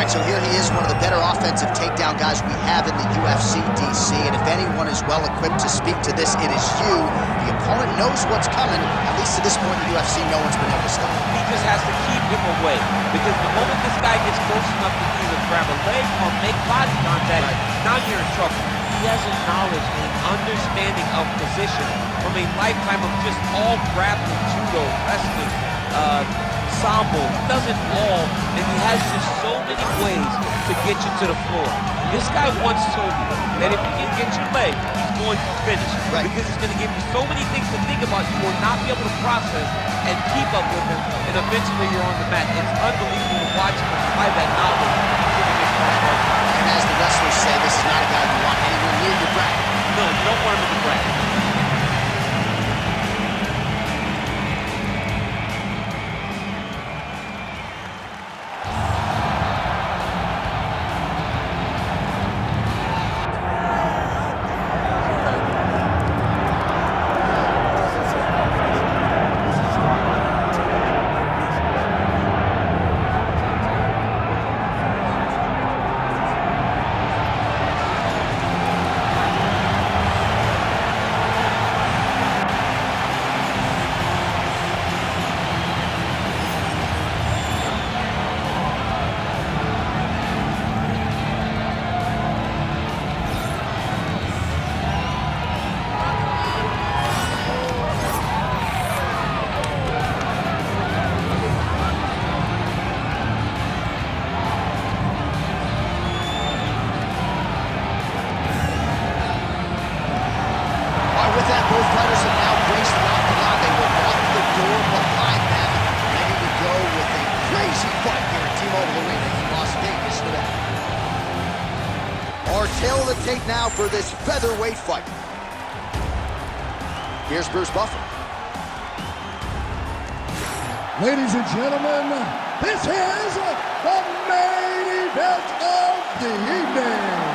right, so here he is, one of the better offensive takedown guys we have in the UFC, DC. And if anyone is well equipped to speak to this, it is you. The opponent knows what's coming. At least to this point in the UFC, no one's been able to stop him. He just has to keep him away. Because the moment this guy gets close enough to either grab a leg or make body contact, now you're in trouble. He has a knowledge and an understanding of position from a lifetime of just all grappling, judo, wrestling, sambo. He does it all, and he has just so many ways to get you to the floor. This guy once told me that if he can get your leg, he's going to finish. Right. Because he's going to give you so many things to think about you will not be able to process and keep up with him, and eventually you're on the mat. It's unbelievable to watch him apply that knowledge. And as the wrestlers say, this is not a guy you want anywhere near your bracket. No, you don't want him in the bracket. Both fighters have now graced the octagon. They will lock the door behind them, ready to go with a crazy fight here at T-Mobile Arena in Las Vegas today. Our tail of the tape now for this featherweight fight. Here's Bruce Buffer. Ladies and gentlemen, this is the main event of the evening.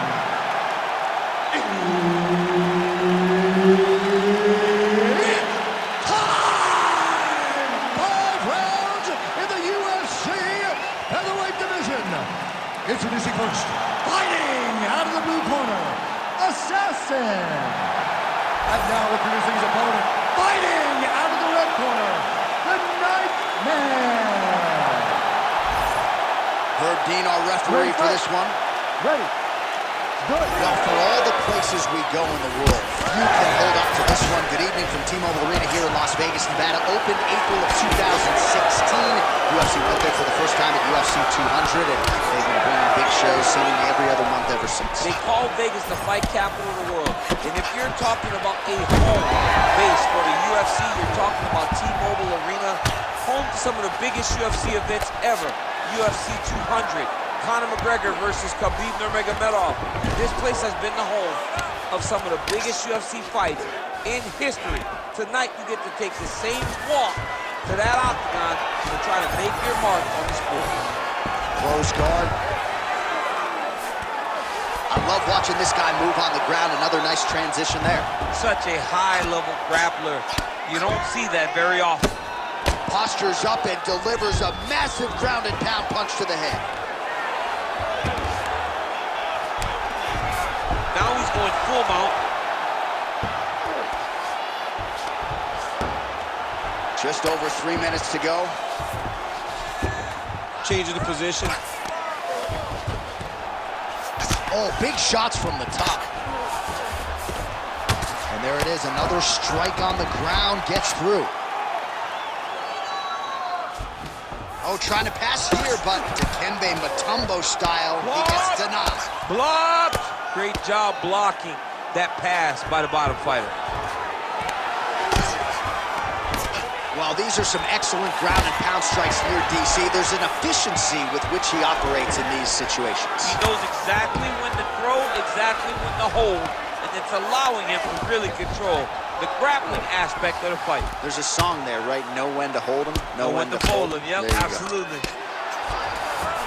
Introducing first, fighting out of the blue corner, Assassin. And now introducing his opponent, fighting out of the red corner, the Nightmare. Herb Dean, our referee for this one. Ready. Good. Well, for all the places we go in the world, few can hold up to this one. Good evening from T-Mobile Arena here in Las Vegas, Nevada. Opened April of 2016. UFC went there for the first time at UFC 200, and they've been bringing big shows seemingly every other month ever since. They call Vegas the fight capital of the world. And if you're talking about a home base for the UFC, you're talking about T-Mobile Arena, home to some of the biggest UFC events ever. UFC 200. Conor McGregor versus Khabib Nurmagomedov. This place has been the home of some of the biggest UFC fights in history. Tonight, you get to take the same walk to that octagon to try to make your mark on the sport. Close guard. I love watching this guy move on the ground. Another nice transition there. Such a high-level grappler. You don't see that very often. Postures up and delivers a massive ground and pound punch to the head. Now he's going full mount. Just over 3 minutes to go. Changing the position. Oh, big shots from the top. And there it is, another strike on the ground, gets through. Oh, trying to pass here, but Dikembe Mutombo style, he gets denied. Blocked! Great job blocking that pass by the bottom fighter. Well, these are some excellent ground and pound strikes here, DC. There's an efficiency with which he operates in these situations. He knows exactly when to throw, exactly when to hold, and it's allowing him to really control the grappling aspect of the fight. There's a song there, right? Know when to hold him, know when to fold him. Yep, absolutely.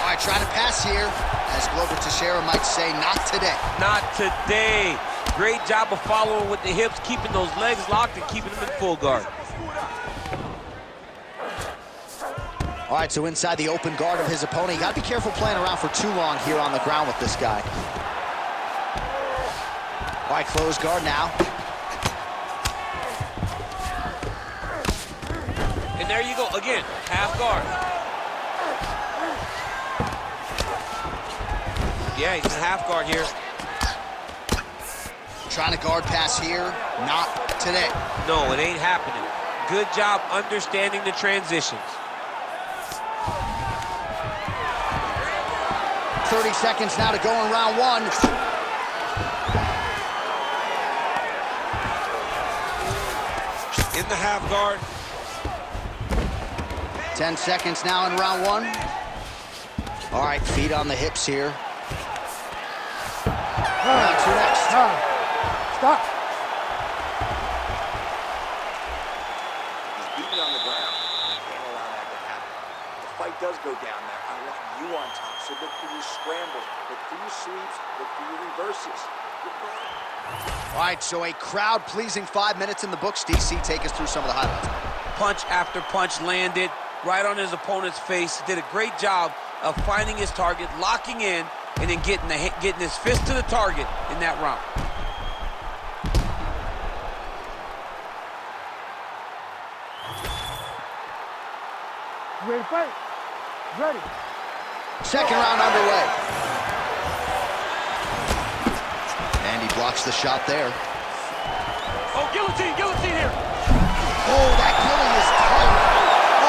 All right, trying to pass here. As Glover Teixeira might say, not today. Not today. Great job of following with the hips, keeping those legs locked and keeping them in full guard. All right, so inside the open guard of his opponent. You got to be careful playing around for too long here on the ground with this guy. All right, closed guard now. And there you go, again, half guard. Yeah, he's in half guard here. Trying to guard pass here, not today. No, it ain't happening. Good job understanding the transitions. 30 seconds now to go in round one. In the half guard. 10 seconds now in round one. All right, feet on the hips here. Round two next. Stop. He's beaten on the ground. You can't allow that to happen. The fight does go down there. I want you on top. So look for your scrambles, look for your sweeps, look for your reverses. All right, so a crowd-pleasing 5 minutes in the books. DC, take us through some of the highlights. Punch after punch landed right on his opponent's face. Did a great job of finding his target, locking in, and then getting his fist to the target in that round. Ready to fight? Ready. Second round underway. And he blocks the shot there. Oh, guillotine here. Oh, that gilly is tight.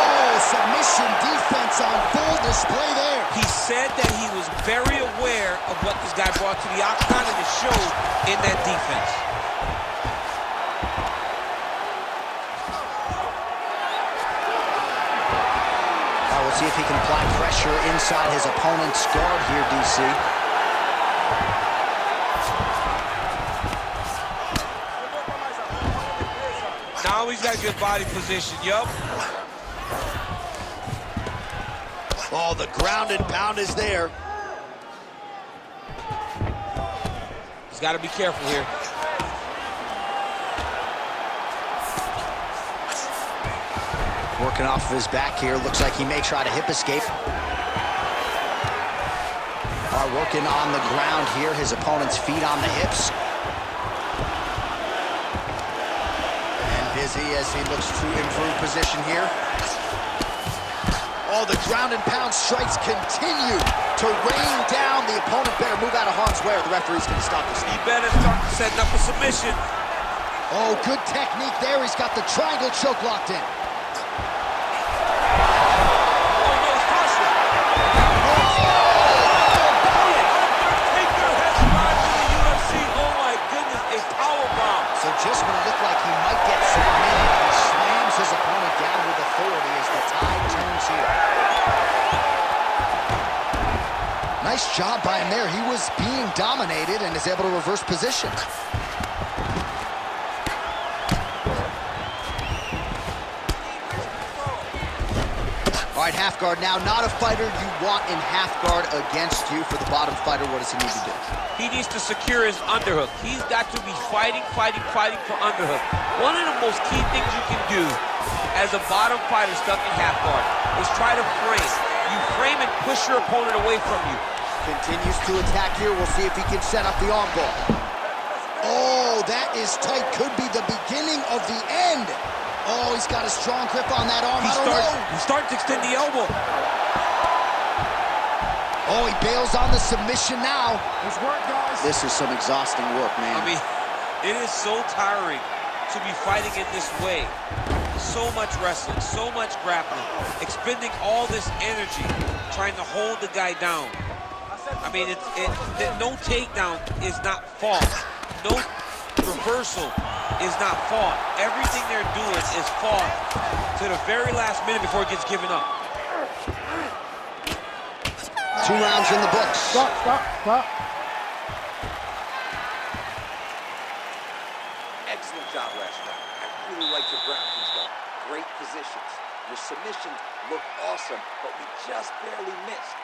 Oh, submission defense on full display there. He said that he was very aware of what this guy brought to the octagon, and it showed in that defense. We'll see if he can apply pressure inside his opponent's guard here, DC. Now he's got a good body position, yup. Oh, the ground and pound is there. He's got to be careful here. Working off of his back here. Looks like he may try to hip escape. Working on the ground here. His opponent's feet on the hips. And busy as he looks to improve position here. Oh, the ground and pound strikes continue to rain down. The opponent better move out of harm's way or the referee's going to stop this. He better start setting up a submission. Oh, good technique there. He's got the triangle choke locked in. Just when it looked like he might get submitted, he slams his opponent down with authority as the tide turns here. Nice job by him there. He was being dominated and is able to reverse position. All right, half guard now. Not a fighter you want in half guard against you. For the bottom fighter, what does he need to do? He needs to secure his underhook. He's got to be fighting for underhook. One of the most key things you can do as a bottom fighter stuck in half guard is try to frame. You frame and push your opponent away from you. Continues to attack here. We'll see if he can set up the arm bar. Oh, that is tight. Could be the beginning of the end. Oh, he's got a strong grip on that arm. He's starting to extend the elbow. Oh, he bails on the submission now. Nice work, guys. This is some exhausting work, man. I mean, it is so tiring to be fighting in this way. So much wrestling, so much grappling, expending all this energy trying to hold the guy down. I mean, no takedown is not fought. No reversal is not fought. Everything they're doing is fought to the very last minute before it gets given up. 2 rounds in the books. Stop. Excellent job last round. I really like your ground control. Great positions. Your submissions look awesome, but we just barely missed.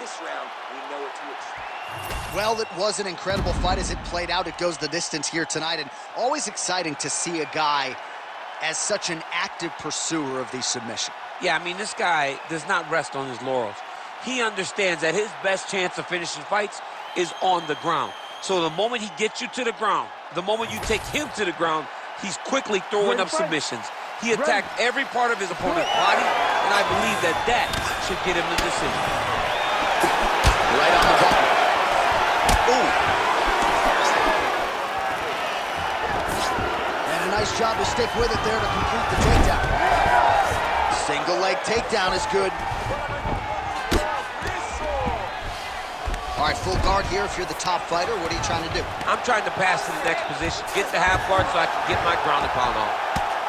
This round, we know what to expect. Well, it was an incredible fight as it played out. It goes the distance here tonight, and always exciting to see a guy as such an active pursuer of the submission. Yeah, I mean, this guy does not rest on his laurels. He understands that his best chance of finishing fights is on the ground. So the moment he gets you to the ground, the moment you take him to the ground, he's quickly throwing up submissions. He attacked every part of his opponent's body, and I believe that that should get him the decision. Right on the button. Ooh. And a nice job to stick with it there to complete the takedown. Single leg takedown is good. All right, full guard here if you're the top fighter. What are you trying to do? I'm trying to pass to the next position, get the half guard so I can get my ground and pound on.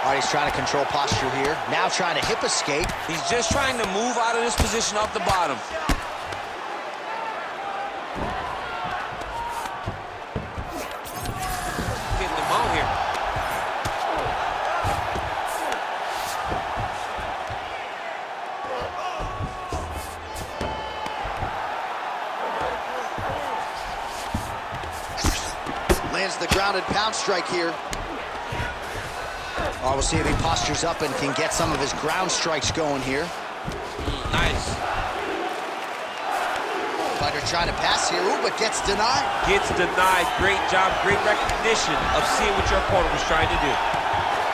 All right, he's trying to control posture here. Now trying to hip escape. He's just trying to move out of this position off the bottom. Getting him out here. Lands the grounded pound strike here. Oh, we'll see if he postures up and can get some of his ground strikes going here. Nice. Fighter trying to pass here, ooh, but gets denied. Gets denied. Great job, great recognition of seeing what your opponent was trying to do.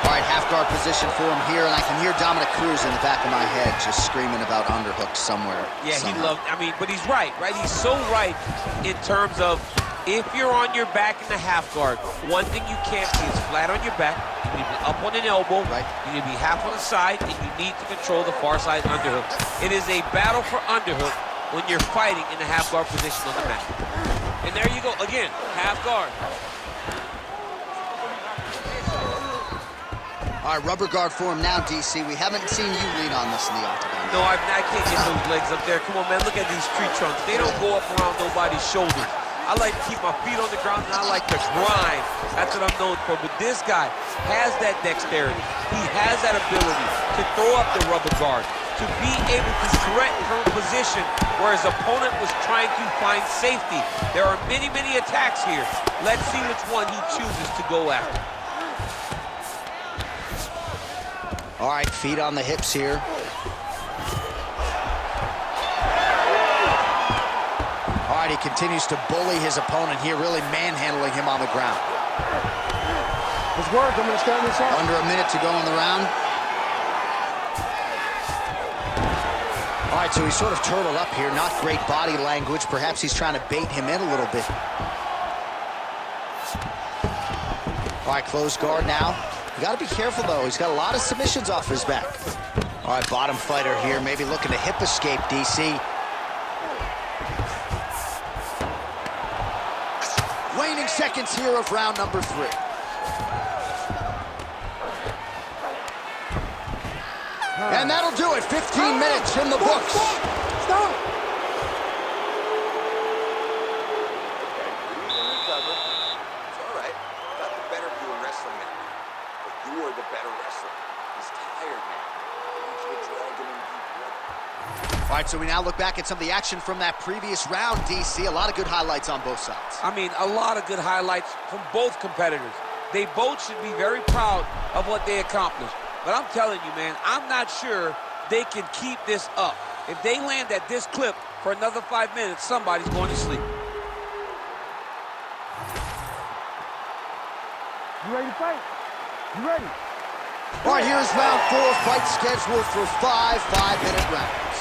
All right, half guard position for him here, and I can hear Dominic Cruz in the back of my head just screaming about underhook somewhere. Yeah, somehow. he loved, I mean, but he's right? He's so right in terms of if you're on your back in the half guard, one thing you can't be is flat on your back. You need to be up on an elbow. Right. You need to be half on the side, and you need to control the far side underhook. It is a battle for underhook when you're fighting in the half guard position on the mat. And there you go, again, half guard. All right, rubber guard for him now, DC. We haven't seen you lean on this in the octagon. No, I can't get those legs up there. Come on, man, look at these tree trunks. They don't go up around nobody's shoulders. I like to keep my feet on the ground, and I like to grind. That's what I'm known for. But this guy has that dexterity. He has that ability to throw up the rubber guard, to be able to threaten from a position where his opponent was trying to find safety. There are many, many attacks here. Let's see which one he chooses to go after. All right, feet on the hips here. All right, he continues to bully his opponent here, really manhandling him on the ground. It's work. I'm going to stand this up. Under a minute to go in the round. All right, so he's sort of turtled up here. Not great body language. Perhaps he's trying to bait him in a little bit. All right, closed guard now. You got to be careful, though. He's got a lot of submissions off his back. All right, bottom fighter here, maybe looking to hip escape, DC. Waning seconds here of round number 3. And that'll do it. 15 minutes in the books. Stop! Recover. It's all right. Got the better of you in wrestling now. But you are the better wrestler. He's tired now. I want you to drag him in deep water. All right, so we now look back at some of the action from that previous round, DC. A lot of good highlights on both sides. I mean, a lot of good highlights from both competitors. They both should be very proud of what they accomplished. But I'm telling you, man, I'm not sure they can keep this up. If they land at this clip for another 5 minutes, somebody's going to sleep. You ready to fight? You ready? All right, here's round 4, fight scheduled for 5 5-minute rounds.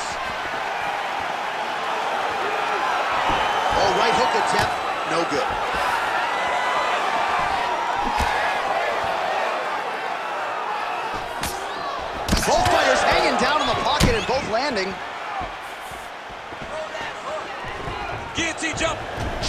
Oh, right hook attempt, no good. Both fighters hanging down in the pocket and both landing. Guillotine jump.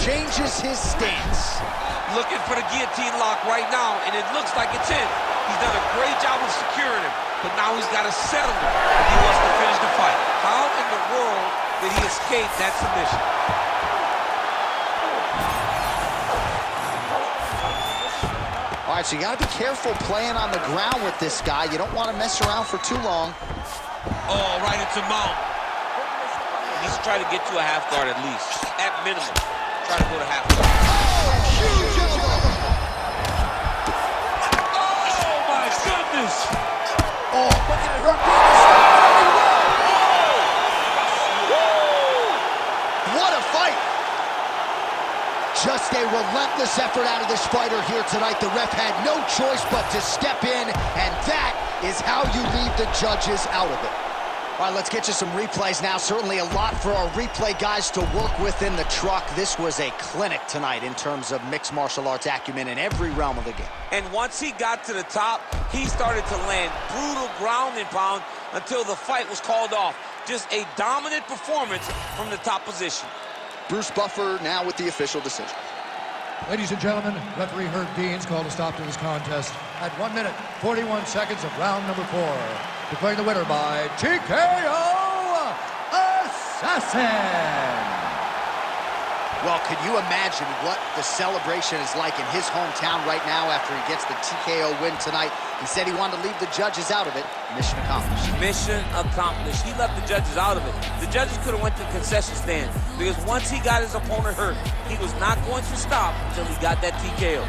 Changes his stance. Looking for the guillotine lock right now, and it looks like it's in. He's done a great job of securing him, but now he's got to settle him if he wants to finish the fight. How in the world did he escape that submission? All right, so you got to be careful playing on the ground with this guy. You don't want to mess around for too long. Oh, right into mount. He needs to try to get to a half guard at least. At minimum, try to go to half guard. Oh, my goodness! relentless effort out of this fighter here tonight. The ref had no choice but to step in, and that is how you leave the judges out of it. All right, let's get you some replays now. Certainly a lot for our replay guys to work with in the truck. This was a clinic tonight in terms of mixed martial arts acumen in every realm of the game. And once he got to the top, he started to land brutal ground and pound until the fight was called off. Just a dominant performance from the top position. Bruce Buffer now with the official decision. Ladies and gentlemen, referee Herb Dean's called a stop to this contest at 1 minute, 41 seconds of round number 4. Declaring the winner by TKO Assassin. Well, could you imagine what the celebration is like in his hometown right now after he gets the TKO win tonight? He said he wanted to leave the judges out of it. Mission accomplished. Mission accomplished. He left the judges out of it. The judges could have went to the concession stand because once he got his opponent hurt, he was not going to stop until he got that TKO.